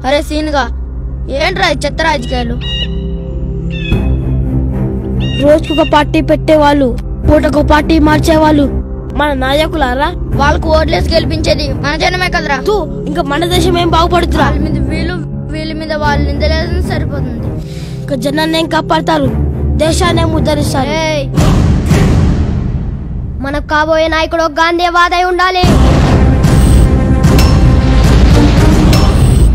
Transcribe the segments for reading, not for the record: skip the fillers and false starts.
అరే సీన్గా ఏంట్రా చెత్త రాజకీయాలు? రోజుకొక పార్టీ పెట్టేవాళ్ళు, పూటకు పార్టీ మార్చేవాళ్ళు మన నాయకులారా? వాళ్ళకు ఓట్లేసి గెలిపించేది మన జనమే కదరా. ఇంకా మన దేశం ఏం బాగుపడుతురా? వీళ్ళ మీద వాళ్ళు నిందలేదని సరిపోతుంది. ఇంకా జనాన్ని ఏం కాపాడతారు, దేశాన్ని ఉద్ధరిస్తారు. మనకు కాబోయే నాయకుడు గాంధీవాదై ఉండాలి.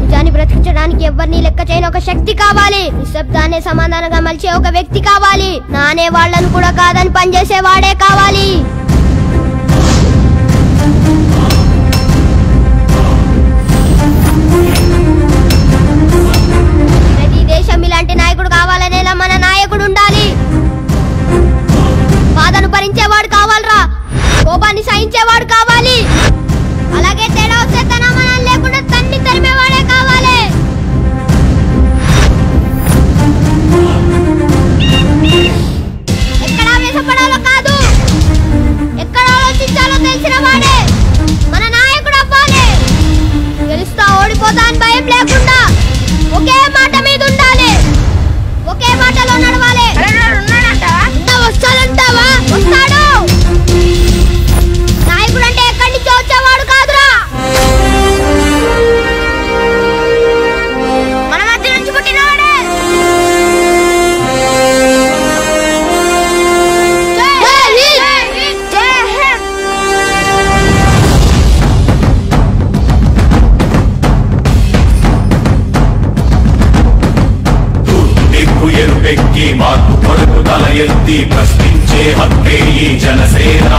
నిజాన్ని బ్రతికించడానికి ఎవరిని లెక్క చేయని ఒక శక్తి కావాలి. నిశ్శబ్దాన్ని సమాధానంగా మలిచే ఒక వ్యక్తి కావాలి. నానే వాళ్ళను కూడా కాదని పనిచేసే వాడే కావాలి. ప్రతి దేశం ఇలాంటి నాయకుడు కావాలనేలా మన నాయకుడు ఉండాలి. బాధను భరించేవాడు కావాలరా, కోపాన్ని సహించేవాడు కావాలి. అలాగే తేడా వస్తే తన మనం లేకుండా తన్ని తరిమేవాడే కావాలి. ఎక్కడ వేసపడాలో కాదు, ఎక్కడ ఆలోచించాలో తెలిసిన వాడే మన నాయకుడు అవ్వాలి. గెలుస్తా ఓడిపోతా అని భయం లేకుండా ఒకే మాట మీద ఉండాలి, ఒకే మాటలో నడవాలి. వస్తాడంటావా? వస్తాడు. నాయకుడు అంటే ఎక్కడి నుంచి వచ్చేవాడు కాదురా, మన మధ్య నుంచి పుట్టినవాడే. ఎరుపెక్కి మార్పు కొరకు తల ఎత్తి ప్రశ్నించే హక్కే ఈ జనసేన.